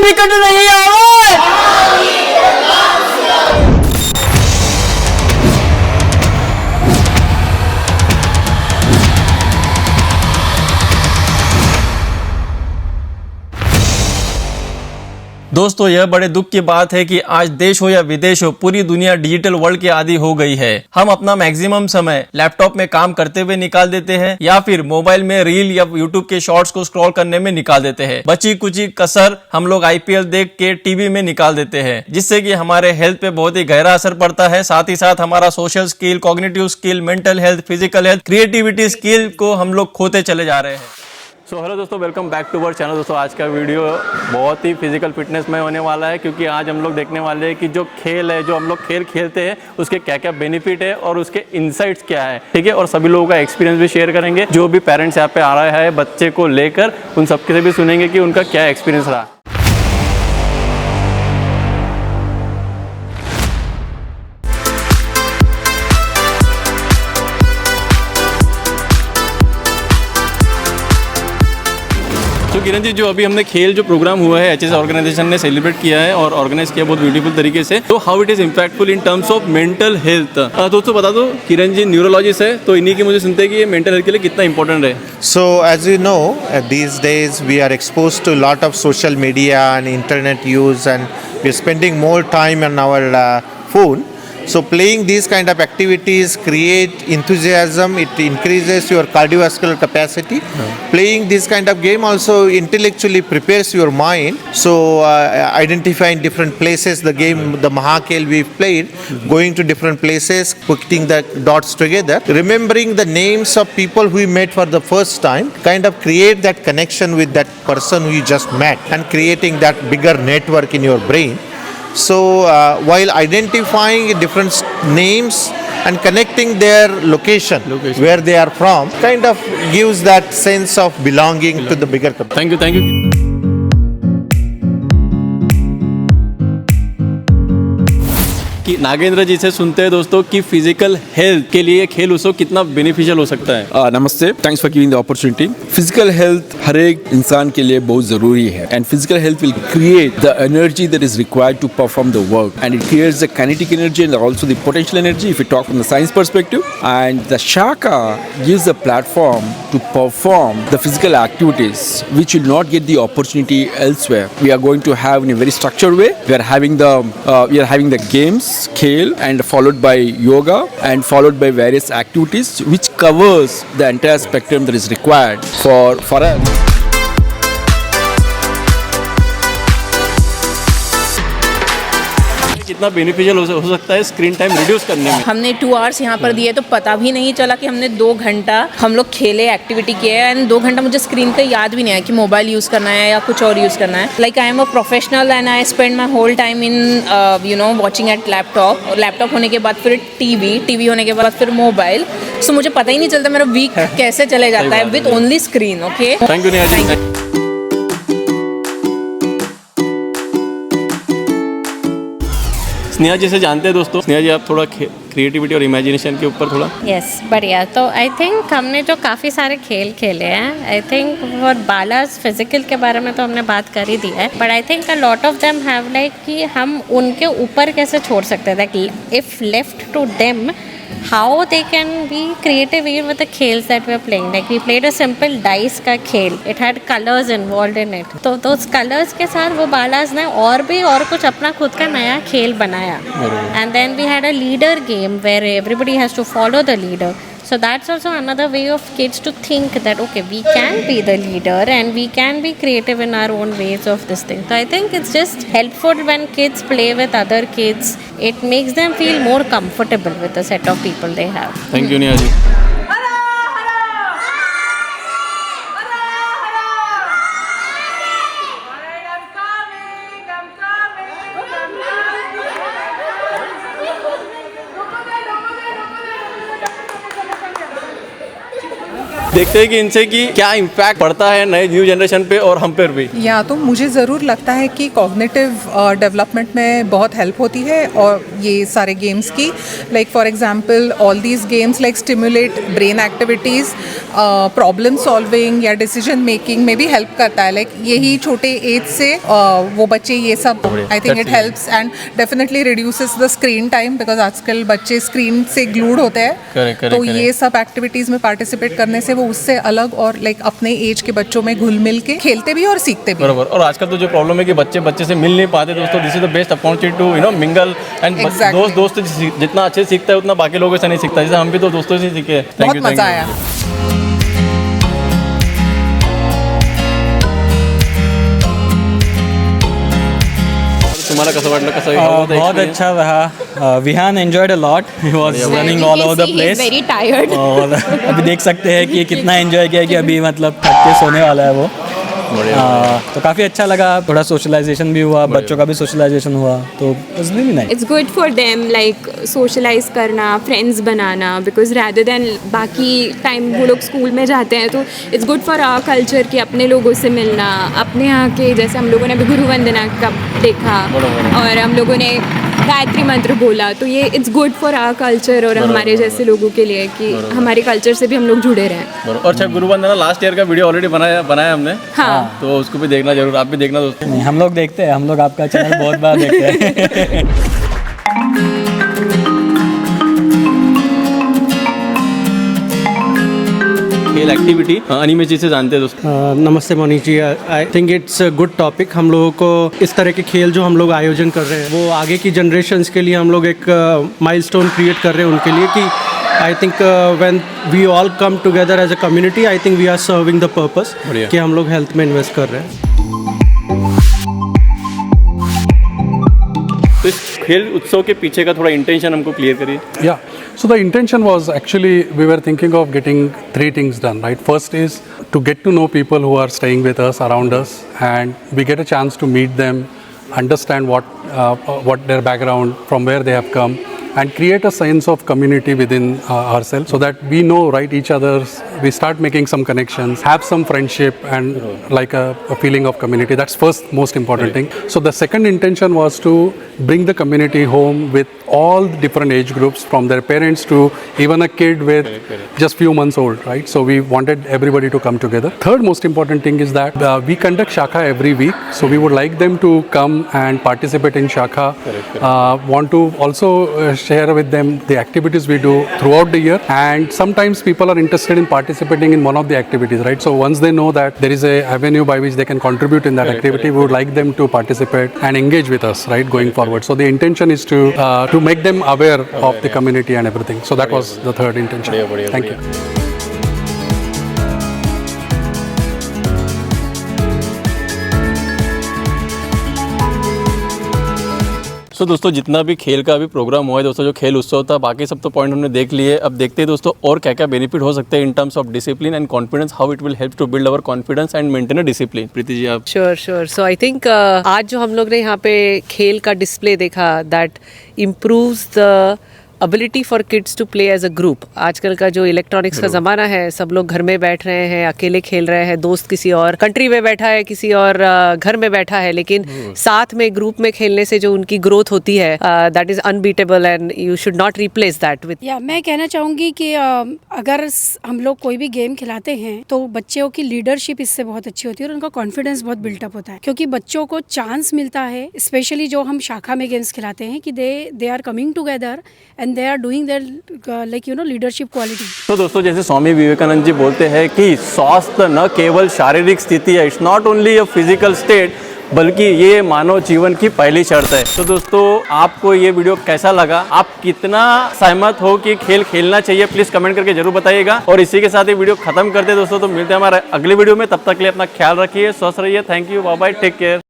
बिकट रही आवाज। दोस्तों, यह बड़े दुख की बात है कि आज देश हो या विदेश हो, पूरी दुनिया डिजिटल वर्ल्ड के आदी हो गई है। हम अपना मैक्सिमम समय लैपटॉप में काम करते हुए निकाल देते हैं या फिर मोबाइल में रील या यूट्यूब के शॉर्ट्स को स्क्रॉल करने में निकाल देते हैं। बची कुची कसर हम लोग आईपीएल देख के टीवी में निकाल देते हैं, जिससे कि हमारे हेल्थ पे बहुत ही गहरा असर पड़ता है। साथ ही साथ हमारा social skill, cognitive skill, mental health, physical health, creativity skill को हम लोग खोते चले जा रहे हैं। सो हेलो दोस्तों, welcome back to our channel. दोस्तों, आज का वीडियो बहुत ही फिजिकल फिटनेस में होने वाला है, क्योंकि आज हम लोग देखने वाले हैं कि जो खेल है, जो हम लोग खेल खेलते हैं, उसके क्या क्या बेनिफिट है और उसके इनसाइट्स क्या है, ठीक है। और सभी लोगों का एक्सपीरियंस भी शेयर करेंगे। जो भी पेरेंट्स यहाँ पे आ रहा है बच्चे को लेकर, उन सबके से भी सुनेंगे कि उनका क्या एक्सपीरियंस रहा। तो किरण जी, जो अभी हमने खेल जो प्रोग्राम हुआ है एचएस ऑर्गेनाइजेशन ने सेलिब्रेट किया है और ऑर्गेनाइज किया बहुत ब्यूटीफुल तरीके से, तो how it is impactful in terms of mental health. दोस्तों बता दो, किरण जी न्यूरोलॉजिस्ट है, तो इन्हीं की मुझे सुनते हैं कि ये मेंटल हेल्थ के लिए कितना इंपॉर्टेंट है। So, as you know, these days we are exposed to a lot of social media and internet use, and we're spending more time on our phone. So, playing these kind of activities create enthusiasm. It increases your cardiovascular capacity. Playing this kind of game also intellectually prepares your mind. So, identifying different places, the game, the Mahakhel we've played, going to different places, putting the dots together, remembering the names of people who we met for the first time, kind of create that connection with that person who you just met, and creating that bigger network in your brain. So, while identifying different names and connecting their location, where they are from, kind of gives that sense of belonging to the bigger community. Thank you. कि नागेंद्र जी से सुनते हैं दोस्तों कि physical health के लिए खेल उत्सव कितना बेनिफिशियल हो सकता है। नमस्ते, thanks for giving the opportunity. Physical health हर एक इंसान के लिए बहुत जरूरी है, and physical health will create the energy that is required to perform the work, and it creates the kinetic energy and also the potential energy if you talk from the science perspective, and the shakha gives the platform to perform the physical activities which will not get the opportunity elsewhere. We are going to have in a very structured way. We are having the games, khel, and followed by yoga, and followed by various activities which covers the entire spectrum that is required for us. कितना beneficial हो सकता है screen time reduce करने में। हमने 2 hours यहाँ पर दिए तो पता भी नहीं चला कि हमने 2 घंटा हम लोग खेले, एक्टिविटी किए, एंड 2 घंटा मुझे स्क्रीन पे याद भी नहीं आया कि मोबाइल यूज़ करना है या कुछ और यूज़ करना है। Like I am a professional and I spend my whole time in watching at laptop, और लैपटॉप होने के बाद फिर टीवी होने के बाद फिर मोबाइल। सो मुझे पता ही नहीं चलता मेरा वीक कैसे चले जाता है with only screen. Okay, thank you Neha ji. Sneha ji से जानते हैं दोस्तों। स्नेहा जी, आप थोड़ा क्रिएटिविटी और इमेजिनेशन के ऊपर थोड़ा। यस, बढ़िया। तो आई थिंक हमने जो काफ़ी सारे खेल खेले हैं, आई थिंक फॉर बालास फिजिकल के बारे में तो हमने बात कर ही दी है, but I think a lot of them have like कि हम उनके ऊपर कैसे छोड़ सकते हैं, like if left to them how they can be creative even with the खेल्स that we are playing. Like we played a simple dice का खेल. It had colors involved in it. तो those colors के साथ वो बालास ने और कुछ अपना खुद का नया खेल बनाया. And then we had a leader game where everybody has to follow the leader. So that's also another way of kids to think that okay, we can be the leader and we can be creative in our own ways of this thing. So I think it's just helpful when kids play with other kids. It makes them feel more comfortable with the set of people they have. Thank you, Neha ji. देखते हैं कि इनसे कि क्या impact पड़ता है नए new generation पे और हम पर भी। या तो मुझे ज़रूर लगता है कि कॉग्निटिव डेवलपमेंट में बहुत हेल्प होती है और ये सारे गेम्स की, like for example all these games like stimulate brain activities, problem solving या डिसीजन मेकिंग में भी हेल्प करता है। लाइक यही छोटे एज से वो बच्चे ये सब, I think it helps and definitely reduces the screen time, because आजकल बच्चे स्क्रीन से ग्लूड होते हैं। तो ये सब एक्टिविटीज़ में पार्टिसिपेट करने से वो उससे अलग और लाइक अपने एज के बच्चों में घुल मिल के खेलते भी और सीखते भी। बराबर। और आजकल तो जो प्रॉब्लम है कि बच्चे बच्चे से मिल नहीं पाते दोस्तों, this is the best opportunity to mingle and Exactly. दोस्त जितना अच्छे सीखता है उतना बाकी लोगों से नहीं सीखता, जैसे हम भी तो दोस्तों से सीखे। बहुत मज़ा आया। तुम्हाला कसं वाटलं, कसं बहुत अच्छा रहा। Vihaan enjoyed a lot, he was running all over the place. Very tired. और अभी देख सकते हैं कि ये कितना एंजॉय किया कि अभी मतलब थक के सोने वाला है वो। तो काफ़ी अच्छा लगा, थोड़ा सोशलाइजेशन भी हुआ, बच्चों का भी सोशलाइजेशन हुआ, तो it's really nice. It's good for them, like socialize करना, फ्रेंड्स बनाना, बिकॉज रैदर देन बाकी टाइम वो लोग स्कूल में जाते हैं, तो it's good for our culture कि अपने लोगों से मिलना, अपने यहाँ के, जैसे हम लोगों ने अभी गुरु वंदना का देखा और हम लोगों ने गायत्री मंत्र बोला, तो ये it's good for our culture और हमारे जैसे लोगों के लिए कि हमारे कल्चर से भी हम लोग जुड़े रहें। और अच्छा, गुरु वंदना लास्ट ईयर का वीडियो ऑलरेडी बनाया हमने, हाँ, तो उसको भी देखना जरूर, आप भी देखना दोस्तों। नहीं, हम लोग देखते हैं, हम लोग आपका चैनल बहुत बार देखते हैं। खेल एक्टिविटी अनिमेश जी से जानते हैं दोस्तों। नमस्ते Moni ji, I think it's a good topic. हम लोगों को इस तरह के खेल जो हम लोग आयोजन कर रहे हैं वो आगे की जनरेशन्स के लिए हम लोग एक माइलस्टोन क्रिएट कर रहे हैं उनके लिए, कि I think when we all come together as a community, I think we are serving the purpose कि हम लोग हेल्थ में इन्वेस्ट कर रहे हैं। तो इस खेल उत्सव के पीछे का थोड़ा इंटेंशन हमको क्लियर करिए। Yeah, so the intention was actually we were thinking of getting three things done, right? First is to get to know people who are staying with us, around us, and we get a chance to meet them, understand what their background, from where they have come, and create a sense of community within ourselves, so that we know, right, each other's, we start making some connections, have some friendship, and like a feeling of community. That's first most important thing. So the second intention was to bring the community home with all the different age groups, from their parents to even a kid with just few months old, right? So we wanted everybody to come together. Third most important thing is that we conduct Shakha every week, so we would like them to come and participate in Shakha. Want to also share with them the activities we do throughout the year, and sometimes people are interested in participating in one of the activities, right? So once they know that there is a avenue by which they can contribute in that activity, we would like them to participate and engage with us, right, going forward. So the intention is to make them aware of the community and everything. So that was the third intention. Thank you. सो दोस्तों, जितना भी खेल का अभी programme हुआ है दोस्तों, जो खेल उत्सव था, बाकी सब तो पॉइंट हमने देख लिए। अब देखते हैं दोस्तों और क्या क्या बेनिफिट हो सकते हैं in terms of discipline and confidence, how it will help to build our confidence and maintain a discipline. Preeti ji, आप। श्योर। सो आई थिंक आज जो हम लोग ने यहाँ पे खेल का डिस्प्ले देखा, that improves the ability for kids to play as a group. आजकल का जो इलेक्ट्रॉनिक्स का ज़माना है, सब लोग घर में बैठ रहे हैं, अकेले खेल रहे हैं, दोस्त किसी और कंट्री में बैठा है, किसी और घर में बैठा है, लेकिन साथ में ग्रुप में खेलने से जो उनकी ग्रोथ होती है, that is unbeatable and you should not replace that with. मैं कहना चाहूँगी कि अगर हम लोग कोई भी गेम खिलाते हैं तो बच्चों की लीडरशिप इससे बहुत अच्छी होती है और उनका कॉन्फिडेंस बहुत बिल्टअप होता है, क्योंकि बच्चों को चांस मिलता है, स्पेशली जो हम शाखा में गेम्स खिलाते हैं, कि they are coming together and they are doing their like leadership quality. तो दोस्तों, जैसे स्वामी विवेकानंद जी बोलते हैं कि स्वास्थ्य न केवल शारीरिक स्थिति है, it's not only a physical state, बल्कि ये मानव जीवन की पहली शर्त है। तो दोस्तों, आपको ये वीडियो कैसा लगा, आप कितना सहमत हो कि खेल खेलना चाहिए, प्लीज कमेंट करके जरूर बताइएगा। और इसी के साथ ये वीडियो खत्म करते हैं दोस्तों, तो मिलते हैं हमारे अगले वीडियो में। तब तक के लिए अपना ख्याल रखिए, स्वस्थ रहिए। Thank you, bye bye, take care.